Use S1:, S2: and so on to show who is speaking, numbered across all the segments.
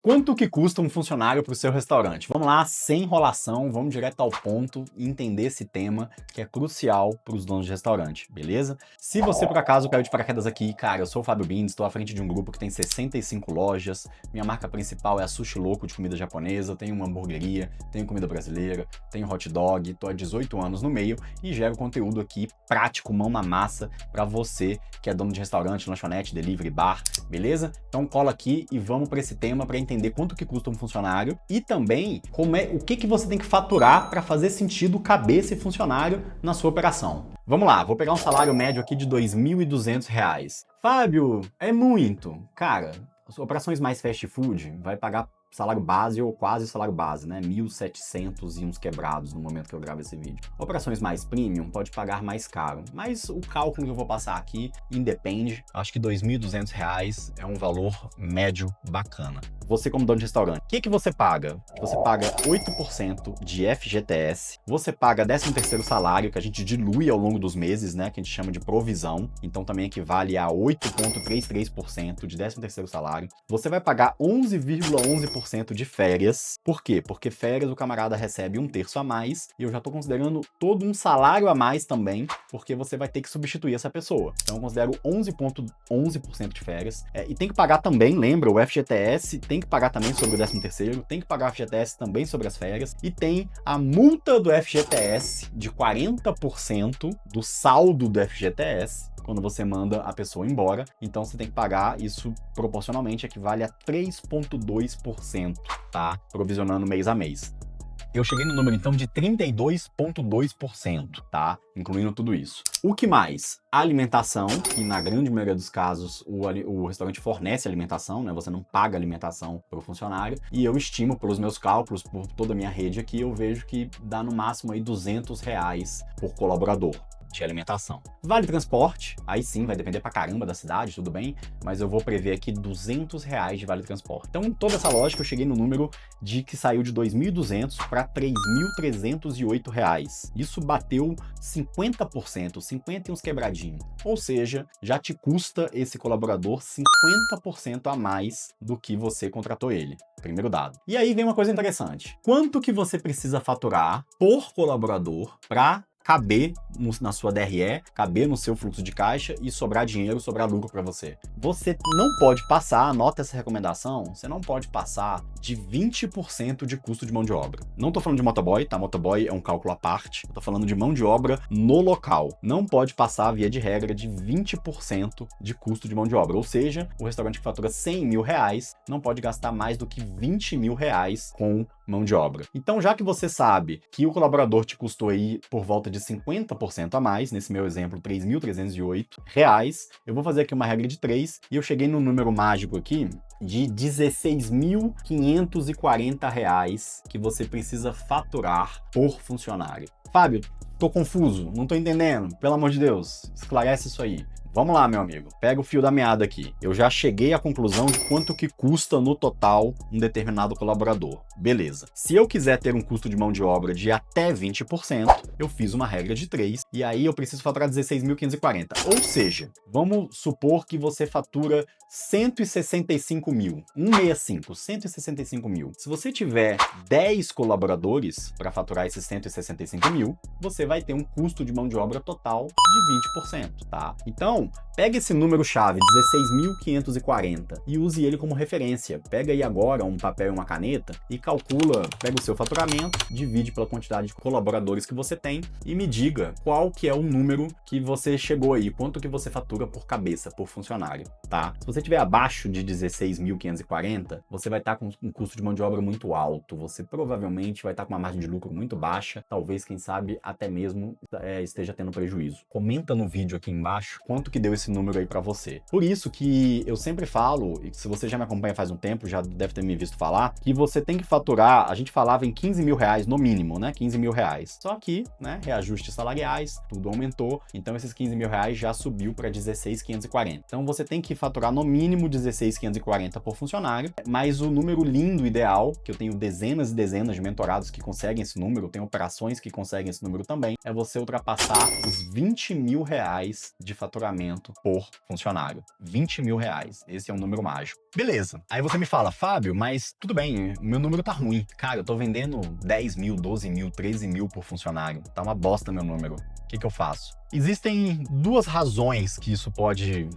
S1: Quanto que custa um funcionário para o seu restaurante? Vamos lá, sem enrolação, vamos direto ao ponto e entender esse tema que é crucial para os donos de restaurante, beleza? Se você por acaso caiu de paraquedas aqui, cara, eu sou o Fábio Bins, estou à frente de um grupo que tem 65 lojas, minha marca principal é a Sushi Louco de comida japonesa, tenho uma hamburgueria, tenho comida brasileira, tenho hot dog, estou há 18 anos no meio e gero conteúdo aqui prático, mão na massa, para você que é dono de restaurante, lanchonete, delivery, bar, beleza? Então cola aqui e vamos para esse tema para entender quanto que custa um funcionário e também o que você tem que faturar para fazer sentido caber esse funcionário na sua operação. Vamos lá, vou pegar um salário médio aqui de R$ 2.200. Fábio, é muito. Cara, as operações mais fast food vai pagar salário base ou quase salário base, né? 1.700 e uns quebrados no momento que eu gravo esse vídeo. Operações mais premium pode pagar mais caro, mas o cálculo que eu vou passar aqui independe. Acho que R$ 2.200 é um valor médio bacana. Você como dono de restaurante, o que você paga? Você paga 8% de FGTS, você paga 13º salário, que a gente dilui ao longo dos meses, né? Que a gente chama de provisão, então também equivale a 8,33% de 13º salário. Você vai pagar 11,11% de férias. Por quê? Porque férias o camarada recebe 1/3 a mais, e eu já estou considerando todo um salário a mais também, porque você vai ter que substituir essa pessoa. Então eu considero 11,11% de férias. E tem que pagar também, lembra, o FGTS, tem que pagar também sobre o 13º, tem que pagar o FGTS também sobre as férias, e tem a multa do FGTS de 40% do saldo do FGTS, quando você manda a pessoa embora, então você tem que pagar isso proporcionalmente, equivale a 3,2%, tá? Provisionando mês a mês. Eu cheguei no número, então, de 32,2%, tá? Incluindo tudo isso. O que mais? A alimentação, que na grande maioria dos casos o restaurante fornece alimentação, né? Você não paga alimentação para o funcionário. E eu estimo, pelos meus cálculos, por toda a minha rede aqui, eu vejo que dá no máximo aí R$ 200 por colaborador de alimentação. Vale transporte, aí sim, vai depender pra caramba da cidade, tudo bem, mas eu vou prever aqui R$ 200 de vale transporte. Então, em toda essa lógica, eu cheguei no número de que saiu de 2.200 para R$ 3.308. Isso bateu 50%, 50 e uns quebradinhos. Ou seja, já te custa esse colaborador 50% a mais do que você contratou ele. Primeiro dado. E aí vem uma coisa interessante. Quanto que você precisa faturar por colaborador para caber na sua DRE, caber no seu fluxo de caixa e sobrar dinheiro, sobrar lucro para você? Você não pode passar, anota essa recomendação, você não pode passar de 20% de custo de mão de obra. Não tô falando de motoboy, tá? Motoboy é um cálculo à parte. Eu tô falando de mão de obra no local. Não pode passar, via de regra, de 20% de custo de mão de obra. Ou seja, o restaurante que fatura R$100 mil não pode gastar mais do que R$20 mil com mão de obra. Então, já que você sabe que o colaborador te custou aí por volta de 50% a mais, nesse meu exemplo, R$ 3.308, eu vou fazer aqui uma regra de 3 e eu cheguei no número mágico aqui de R$ 16.540 que você precisa faturar por funcionário. Fábio, tô confuso, não tô entendendo, pelo amor de Deus, esclarece isso aí. Vamos lá, meu amigo, pega o fio da meada aqui. Eu já cheguei à conclusão de quanto que custa no total um determinado colaborador. Beleza. Se eu quiser ter um custo de mão de obra de até 20%, eu fiz uma regra de 3, e aí eu preciso faturar 16.540. Ou seja, vamos supor que você fatura 165 mil. 165 mil. Se você tiver 10 colaboradores para faturar esses 165 mil, você vai ter um custo de mão de obra total de 20%, tá? Então, pega esse número-chave, 16.540, e use ele como referência. Pega aí agora um papel e uma caneta e calcula, pega o seu faturamento, divide pela quantidade de colaboradores que você tem e me diga qual que é o número que você chegou aí, quanto que você fatura por cabeça, por funcionário, tá? Se você tiver abaixo de 16.540, você vai estar com um custo de mão de obra muito alto, você provavelmente vai estar com uma margem de lucro muito baixa, talvez, quem sabe, até mesmo esteja tendo prejuízo. Comenta no vídeo aqui embaixo quanto que deu esse número aí pra você. Por isso que eu sempre falo, e se você já me acompanha faz um tempo, já deve ter me visto falar, que você tem que faturar, a gente falava em R$15 mil no mínimo, né? R$15 mil. Só que, né, reajustes salariais, tudo aumentou, então esses R$15 mil já subiu para 16.540. Então você tem que faturar no mínimo 16.540 por funcionário, mas o número lindo, ideal, que eu tenho dezenas e dezenas de mentorados que conseguem esse número, tem operações que conseguem esse número também, é você ultrapassar os R$20 mil de faturamento faturamento por funcionário. 20 mil reais. Esse é um número mágico. Beleza. Aí você me fala, Fábio, mas tudo bem, meu número tá ruim. Cara, eu tô vendendo 10 mil, 12 mil, 13 mil por funcionário. Tá uma bosta meu número. O que eu faço? Existem duas razões que isso pode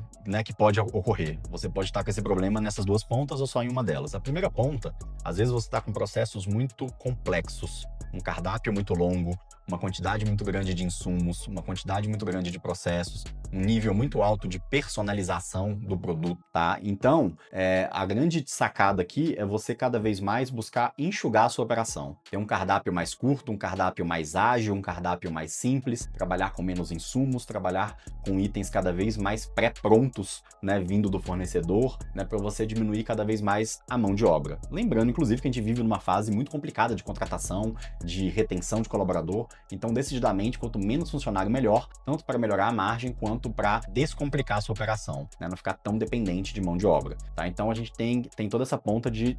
S1: ocorrer. Você pode estar com esse problema nessas duas pontas ou só em uma delas. A primeira ponta, às vezes você está com processos muito complexos, um cardápio muito longo, uma quantidade muito grande de insumos, uma quantidade muito grande de processos, um nível muito alto de personalização do produto, tá? Então, a grande sacada aqui é você cada vez mais buscar enxugar a sua operação. Ter um cardápio mais curto, um cardápio mais ágil, um cardápio mais simples, trabalhar com menos insumos, trabalhar com itens cada vez mais pré-prontos, né, vindo do fornecedor, né, para você diminuir cada vez mais a mão de obra. Lembrando, inclusive, que a gente vive numa fase muito complicada de contratação, de retenção de colaborador, então, decididamente, quanto menos funcionário, melhor, tanto para melhorar a margem, quanto para descomplicar a sua operação, né, não ficar tão dependente de mão de obra, tá? Então, a gente tem toda essa ponta de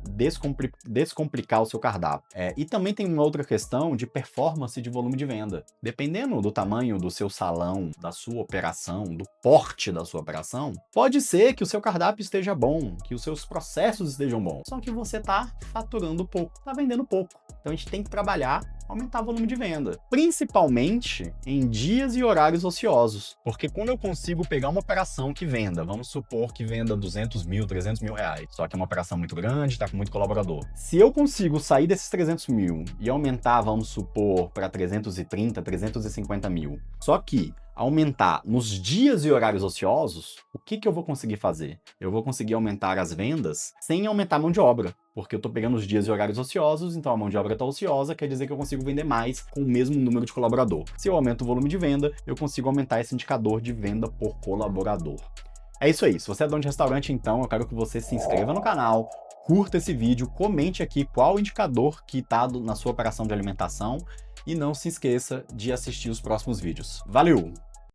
S1: descomplicar o seu cardápio. E também tem uma outra questão de performance de volume de venda. Dependendo do tamanho do seu salão, da sua operação, do porte da sua operação, pode ser que o seu cardápio esteja bom, que os seus processos estejam bons, só que você está faturando pouco, está vendendo pouco. Então a gente tem que trabalhar, aumentar o volume de venda, principalmente em dias e horários ociosos, porque quando eu consigo pegar uma operação que venda, vamos supor que venda 200 mil, 300 mil reais, só que é uma operação muito grande, está com muito colaborador. Se eu consigo sair desses 300 mil e aumentar, vamos supor, para 330, 350 mil, só que aumentar nos dias e horários ociosos, o que eu vou conseguir fazer? Eu vou conseguir aumentar as vendas sem aumentar a mão de obra, porque eu estou pegando os dias e horários ociosos, então a mão de obra está ociosa, quer dizer que eu consigo vender mais com o mesmo número de colaborador. Se eu aumento o volume de venda, eu consigo aumentar esse indicador de venda por colaborador. É isso aí. Se você é dono de restaurante, então, eu quero que você se inscreva no canal, curta esse vídeo, comente aqui qual o indicador que está na sua operação de alimentação e não se esqueça de assistir os próximos vídeos. Valeu!